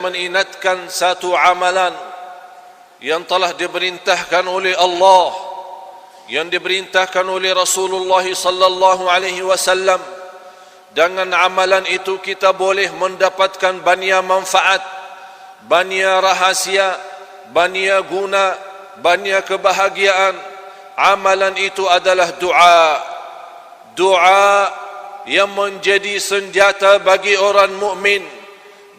mengingatkan satu amalan yang telah diperintahkan oleh Allah, yang diperintahkan oleh Rasulullah sallallahu alaihi wasallam. Dengan amalan itu kita boleh mendapatkan banyak manfaat, banyak rahasia, banyak guna, banyak kebahagiaan. Amalan itu adalah doa. Doa yang menjadi senjata bagi orang mukmin.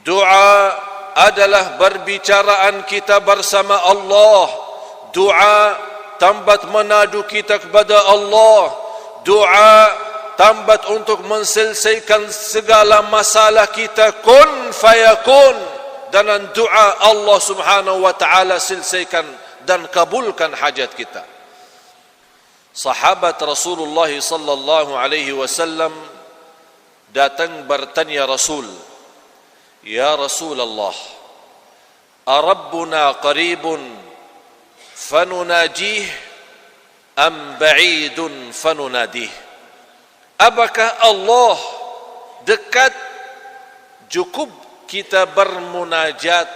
Doa adalah berbicaraan kita bersama Allah. Doa tambat menadu kita kepada Allah. Doa tambat untuk menyelesaikan segala masalah kita. Kun fayakun. Dengan doa Allah subhanahu wa ta'ala selesaikan dan kabulkan hajat kita. Sahabat Rasulullah sallallahu alaihi wasallam datang bertanya Rasul, "Ya Rasulullah, arabbuna qaribun fanunajih am ba'idun fanunadih?" Apakah Allah dekat cukup kita bermunajat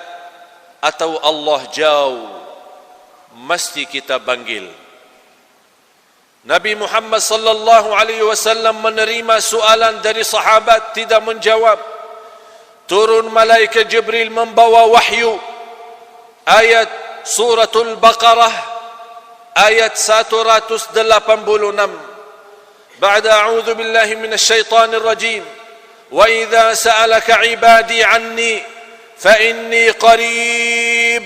atau Allah jauh mesti kita panggil? Nabi Muhammad sallallahu alaihi wasallam menerima soalan dari sahabat, tidak menjawab. Turun malaikat Jibril membawa wahyu. Ayat suratul Baqarah ayat 186. Ba'da a'udzu billahi minasy syaithanir rajim. Wa idza sa'alaka 'ibadi 'anni fa inni qarib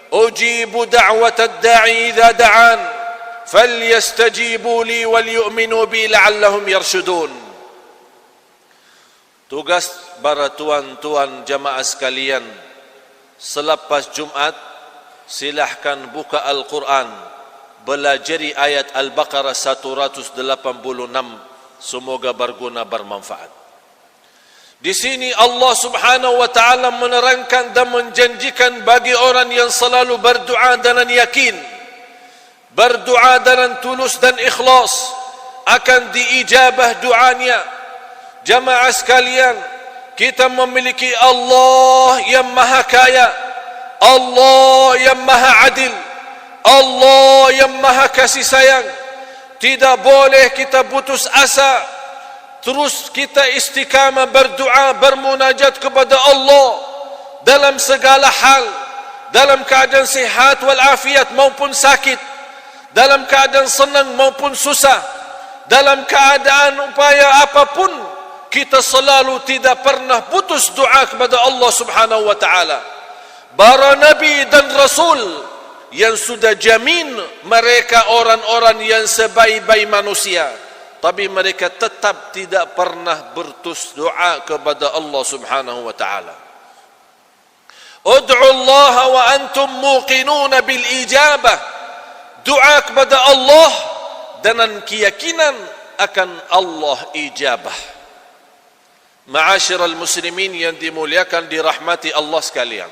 ujibu da'watad da'i idza da'an falyastajibu li wal yu'minu bi la'allahum yarshudun. Tugas para tuan-tuan jamaah sekalian, selepas Jumat silahkan buka Al-Quran, belajari ayat Al-Baqarah 186, semoga berguna bermanfaat. Di sini Allah subhanahu wa ta'ala menerangkan dan menjanjikan bagi orang yang selalu berdoa dengan yakin, berdoa dengan tulus dan ikhlas, akan diijabah doanya. Jamaah sekalian, kita memiliki Allah yang maha kaya, Allah yang maha adil, Allah yang maha kasih sayang. Tidak boleh kita putus asa, terus kita istiqamah berdoa, bermunajat kepada Allah dalam segala hal, dalam keadaan sihat walafiat maupun sakit, dalam keadaan senang maupun susah, dalam keadaan upaya apapun, kita selalu tidak pernah putus doa kepada Allah subhanahu wa ta'ala. Para Nabi dan Rasul yang sudah jamin mereka orang-orang yang sebaik-baik manusia, tapi mereka tetap tidak pernah berputus doa kepada Allah subhanahu wa ta'ala. Ud'u Allah wa antum muqinuna bil ijabah. Doa kepada Allah dengan keyakinan akan Allah ijabah. Ma'asyiral muslimin yang dimuliakan, dirahmati Allah sekalian,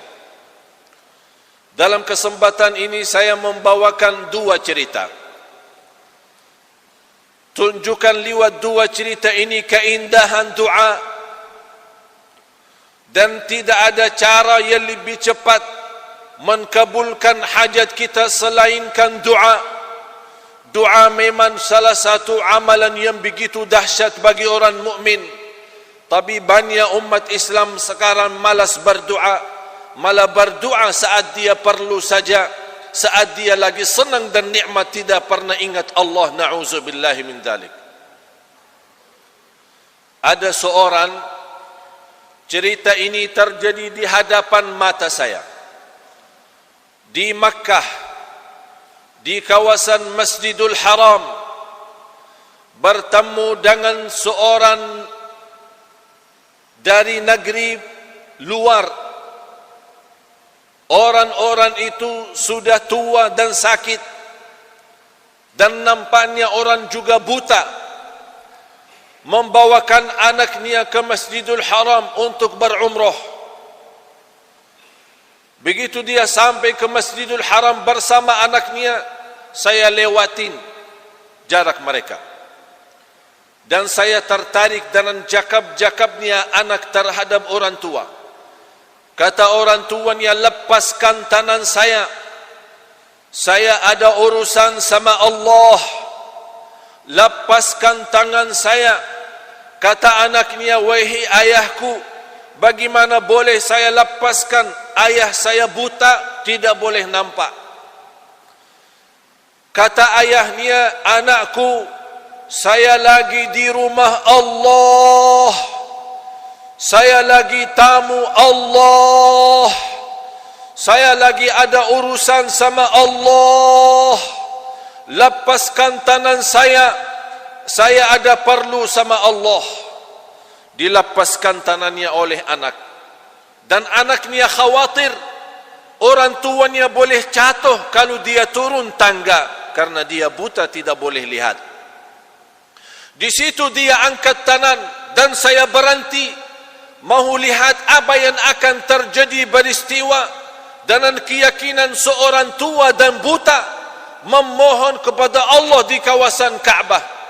dalam kesempatan ini saya membawakan dua cerita. Tunjukkan lewat dua cerita ini keindahan doa, dan tidak ada cara yang lebih cepat menkabulkan hajat kita selainkan doa. Doa memang salah satu amalan yang begitu dahsyat bagi orang mukmin. Tapi banyak umat Islam sekarang malas berdoa, malah berdoa saat dia perlu saja, saat dia lagi senang dan nikmat, tidak pernah ingat Allah. Na'udzubillahi min dzalik. Ada seorang, cerita ini terjadi di hadapan mata saya, di Makkah, di kawasan Masjidul Haram, bertemu dengan seorang dari negeri luar. Orang-orang itu sudah tua dan sakit, dan nampaknya orang juga buta. Membawakan anaknya ke Masjidul Haram untuk berumrah. Begitu dia sampai ke Masjidul Haram bersama anaknya, saya lewatin jarak mereka, dan saya tertarik dengan jakab-jakabnya anak terhadap orang tua. Kata orang tuanya, lepaskan tangan saya. Saya ada urusan sama Allah. Lepaskan tangan saya. Kata anaknya, wahai ayahku, bagaimana boleh saya lepaskan? Ayah saya buta, tidak boleh nampak. Kata ayahnya, anakku, saya lagi di rumah Allah. Saya lagi tamu Allah. Saya lagi ada urusan sama Allah. Lepaskan tangan saya. Saya ada perlu sama Allah. Dilepaskan tangannya oleh anak. Dan anaknya khawatir orang tuanya boleh jatuh kalau dia turun tangga, karena dia buta, tidak boleh lihat. Di situ dia angkat tangan dan saya berhenti, mahu lihat apa yang akan terjadi peristiwa dengan keyakinan seorang tua dan buta memohon kepada Allah di kawasan Kaabah.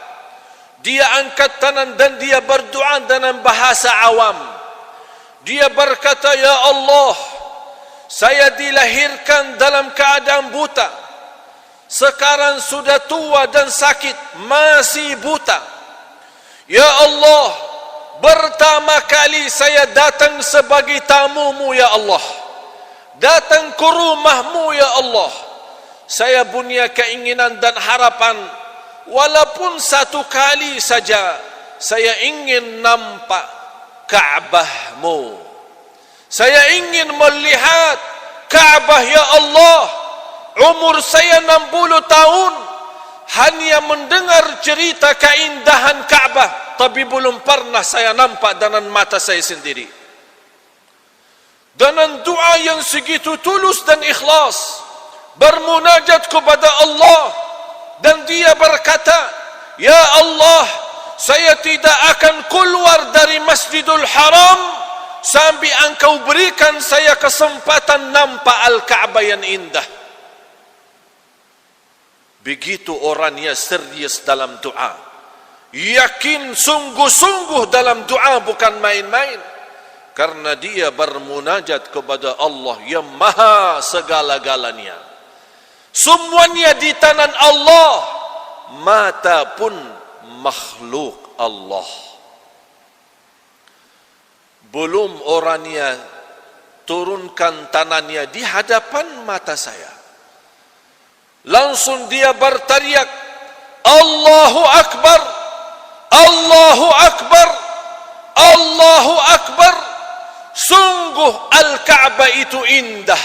Dia angkat tangan dan dia berdoa dengan bahasa awam. Dia berkata, ya Allah, saya dilahirkan dalam keadaan buta. Sekarang sudah tua dan sakit, masih buta. Ya Allah, pertama kali saya datang sebagai tamumu ya Allah. Datang ke rumahmu ya Allah. Saya punya keinginan dan harapan, walaupun satu kali saja, saya ingin nampak Ka'bahmu. Saya ingin melihat Ka'bah ya Allah. Umur saya 60 tahun. Hanya mendengar cerita keindahan Ka'bah, tapi belum pernah saya nampak dengan mata saya sendiri. Dengan doa yang segitu tulus dan ikhlas, bermunajat kepada Allah, dan dia berkata, ya Allah, saya tidak akan keluar dari Masjidul Haram sampai engkau berikan saya kesempatan nampak Al-Ka'bah yang indah. Begitu orangnya serius dalam doa, yakin sungguh-sungguh dalam doa, bukan main-main, karena dia bermunajat kepada Allah yang maha segala-galanya. Semuanya di tangan Allah, mata pun makhluk Allah. Belum orangnya turunkan tangannya di hadapan mata saya, langsung dia berteriak, Allahu Akbar, Allahu Akbar, Allahu Akbar. Sungguh Al-Ka'bah itu indah.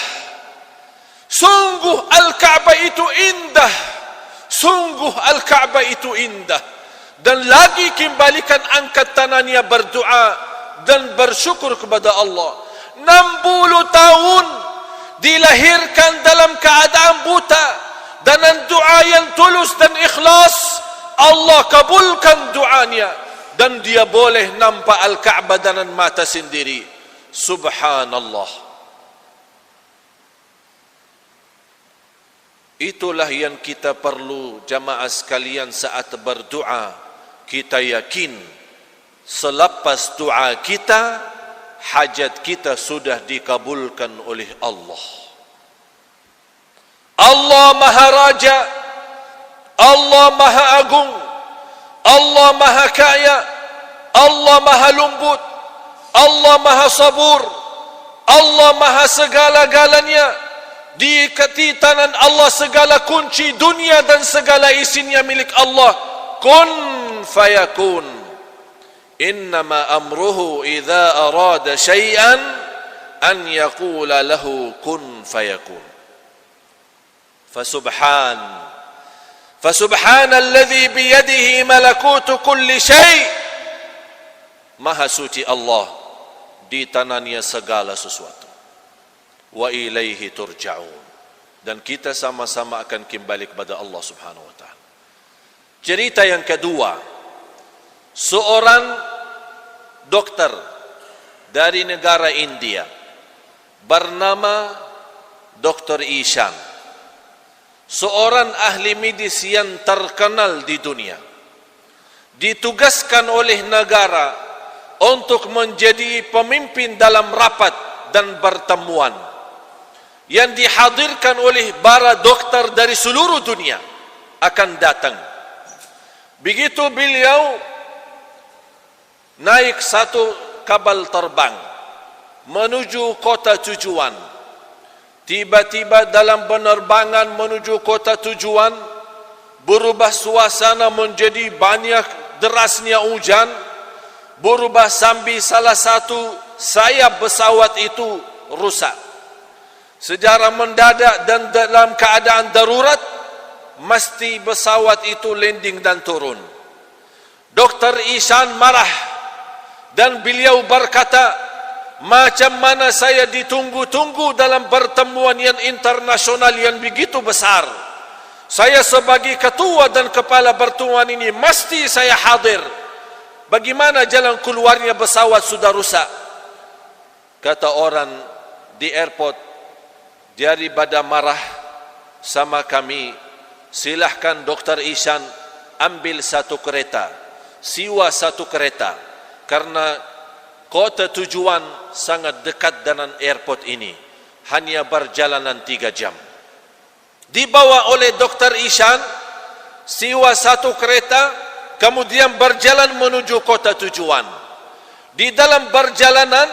Sungguh Al-Ka'bah itu indah. Sungguh Al-Ka'bah itu indah. Dan lagi kembalikan angkat tangannya berdoa dan bersyukur kepada Allah. 60 tahun dilahirkan dalam keadaan buta. Dengan doa yang tulus dan ikhlas, Allah kabulkan doanya, dan dia boleh nampak Al-Ka'bah dengan mata sendiri. Subhanallah. Itulah yang kita perlu, jamaah sekalian, saat berdoa. Kita yakin selepas doa kita, hajat kita sudah dikabulkan oleh Allah. Allah Maha Raja, Allah Maha Agung, Allah Maha Kaya, Allah Maha Lembut, Allah Maha Sabur, Allah Maha segala-galanya. Di tangan Allah segala kunci dunia dan segala isinya milik Allah. Kun fayakun. Innama amruhu idza arada syai'an an yaqula lahu kun fayakun. فسبحان الذي بيده ملكوت كل شيء. Maha suci Allah, di tangannya segala sesuatu. Wa ilaihi turja'un. Dan kita sama-sama akan kembali kepada Allah Subhanahu wa taala. Cerita yang kedua, seorang dokter dari negara India bernama Dr. Ishan. Seorang ahli medis yang terkenal di dunia, ditugaskan oleh negara untuk menjadi pemimpin dalam rapat dan pertemuan yang dihadirkan oleh para dokter dari seluruh dunia akan datang. Begitu beliau naik satu kapal terbang menuju kota tujuan, tiba-tiba dalam penerbangan menuju kota tujuan berubah suasana menjadi banyak derasnya hujan, berubah sambil salah satu sayap pesawat itu rusak. Secara mendadak dan dalam keadaan darurat, mesti pesawat itu landing dan turun. Dr. Ihsan marah dan beliau berkata, macam mana saya ditunggu-tunggu dalam pertemuan yang internasional yang begitu besar. Saya sebagai ketua dan kepala pertemuan ini mesti saya hadir. Bagaimana jalan keluarnya pesawat sudah rusak? Kata orang di airport, daripada marah sama kami, silahkan Dr. Ihsan ambil satu kereta, sewa satu kereta, karena kota tujuan sangat dekat dengan airport ini, hanya perjalanan 3 jam. Dibawa oleh Dr. Ihsan, sewa satu kereta, kemudian berjalan menuju kota tujuan. Di dalam perjalanan,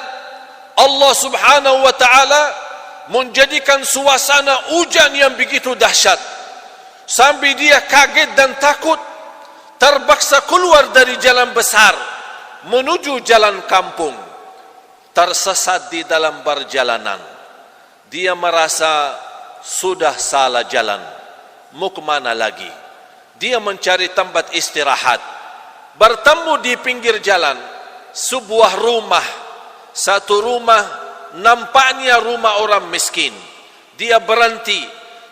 Allah subhanahu wa ta'ala menjadikan suasana hujan yang begitu dahsyat, sambil dia kaget dan takut, terpaksa keluar dari jalan besar menuju jalan kampung. Tersesat di dalam perjalanan, dia merasa sudah salah jalan, mau kemana lagi? Dia mencari tempat istirahat, bertemu di pinggir jalan sebuah rumah. Satu rumah nampaknya rumah orang miskin. Dia berhenti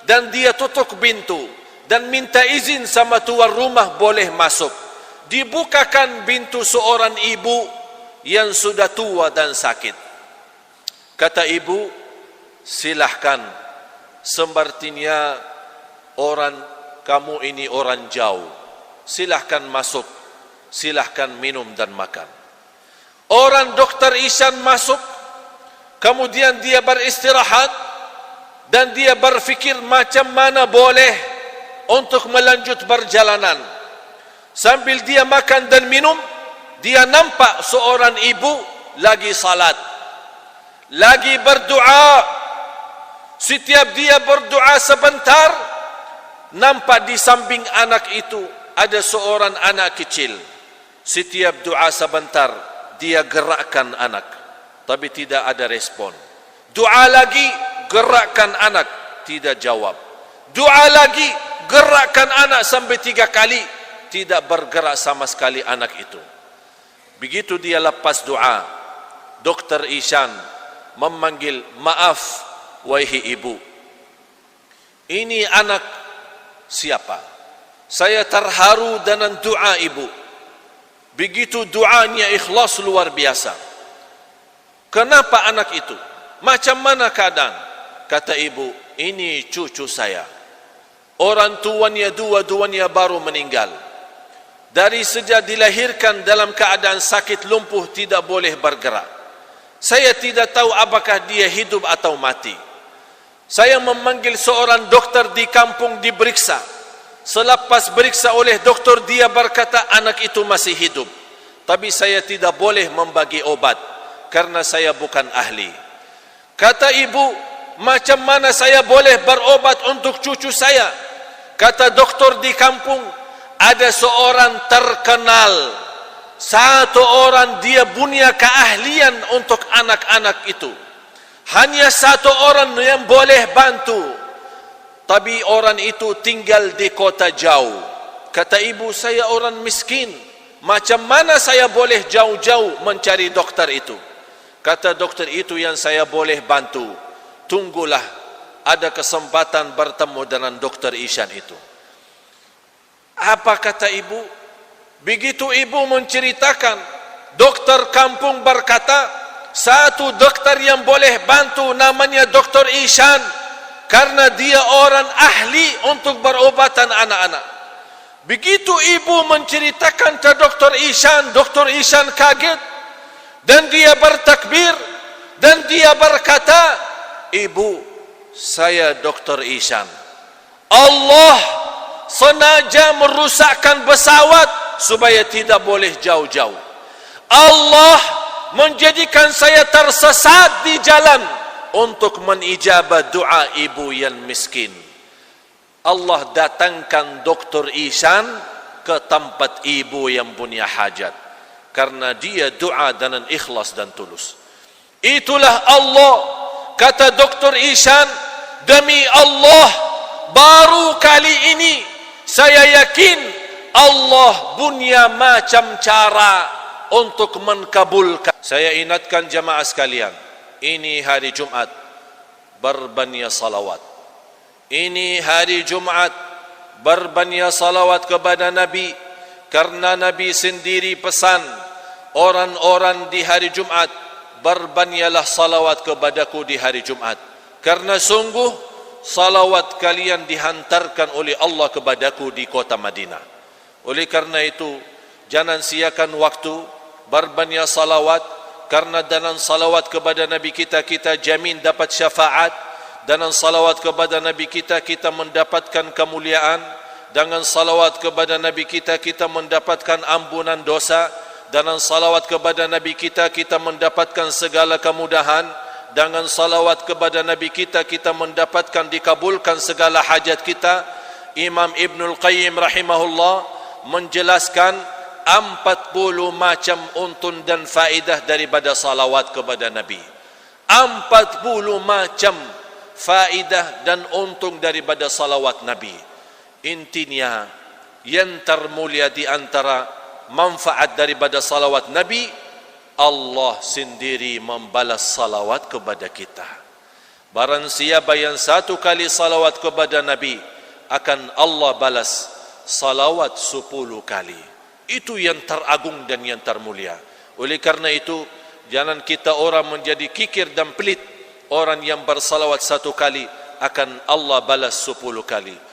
dan dia tutup pintu dan minta izin sama tuan rumah boleh masuk. Dibukakan pintu seorang ibu yang sudah tua dan sakit. Kata ibu, silahkan, sepertinya orang kamu ini orang jauh, silahkan masuk, silahkan minum dan makan. Orang Dr. Ihsan masuk, kemudian dia beristirahat dan dia berfikir macam mana boleh untuk melanjut perjalanan. Sambil dia makan dan minum, dia nampak seorang ibu lagi salat, lagi berdoa. Setiap dia berdoa sebentar, nampak di samping anak itu ada seorang anak kecil. Setiap doa sebentar, dia gerakkan anak, tapi tidak ada respon. Doa lagi, gerakkan anak, tidak jawab. Doa lagi, gerakkan anak sampai 3 kali, tidak bergerak sama sekali anak itu. Begitu dia lepas doa, Dr. Ihsan memanggil, maaf wahai ibu, ini anak siapa? Saya terharu dengan doa ibu. Begitu doanya ikhlas luar biasa. Kenapa anak itu? Macam mana keadaan? Kata ibu, ini cucu saya. Orang tuanya dua-duanya baru meninggal. Dari sejak dilahirkan dalam keadaan sakit lumpuh, tidak boleh bergerak. Saya tidak tahu apakah dia hidup atau mati. Saya memanggil seorang dokter di kampung diperiksa. Selepas periksa oleh dokter, dia berkata anak itu masih hidup, tapi saya tidak boleh membagi obat karena saya bukan ahli. Kata ibu, macam mana saya boleh berobat untuk cucu saya? Kata dokter di kampung, ada seorang terkenal, satu orang dia punya keahlian untuk anak-anak itu. Hanya satu orang yang boleh bantu, tapi orang itu tinggal di kota jauh. Kata ibu, saya orang miskin, macam mana saya boleh jauh-jauh mencari dokter itu? Kata dokter itu, yang saya boleh bantu, tunggulah ada kesempatan bertemu dengan Dr. Ihsan itu. Apa kata ibu? Begitu ibu menceritakan, dokter kampung berkata, satu dokter yang boleh bantu namanya Dr. Ihsan, karena dia orang ahli untuk berobatan anak-anak. Begitu ibu menceritakan ke Dr. Ihsan kaget dan dia bertakbir. dan dia berkata, ibu, saya Dr. Ihsan. Allah sengaja merusakkan pesawat supaya tidak boleh jauh-jauh. Allah menjadikan saya tersesat di jalan untuk menijabah doa ibu yang miskin. Allah datangkan Dr. Ihsan ke tempat ibu yang punya hajat karena dia doa dengan ikhlas dan tulus. Itulah Allah, kata Dr. Ihsan, demi Allah baru kali ini saya yakin Allah punya macam cara untuk mengkabulkan. Saya ingatkan jamaah sekalian, ini hari Jumat, berbanyak salawat. Ini hari Jumat, berbanyak salawat kepada Nabi, karena Nabi sendiri pesan orang-orang di hari Jumat, berbanyaklah salawat kepadaku di hari Jumat, karena sungguh salawat kalian dihantarkan oleh Allah kepadaku di kota Madinah. Oleh karena itu, jangan siakan waktu, berbanyak salawat, karena dengan salawat kepada Nabi kita, kita jamin dapat syafaat. Dengan salawat kepada Nabi kita, kita mendapatkan kemuliaan. Dengan salawat kepada Nabi kita, kita mendapatkan ampunan dosa. Dengan salawat kepada Nabi kita, kita mendapatkan segala kemudahan. Dengan salawat kepada Nabi kita, kita mendapatkan dikabulkan segala hajat kita. Imam Ibnul Qayyim rahimahullah menjelaskan 40 macam untun dan faedah daripada salawat kepada Nabi. 40 macam faedah dan untung daripada salawat Nabi. Intinya, yang termulia di antara manfaat daripada salawat Nabi, Allah sendiri membalas salawat kepada kita. Barang siapa yang satu kali salawat kepada Nabi, akan Allah balas salawat 10 kali. Itu yang teragung dan yang termulia. Oleh karena itu, jangan kita orang menjadi kikir dan pelit. Orang yang bersalawat 1 kali akan Allah balas 10 kali.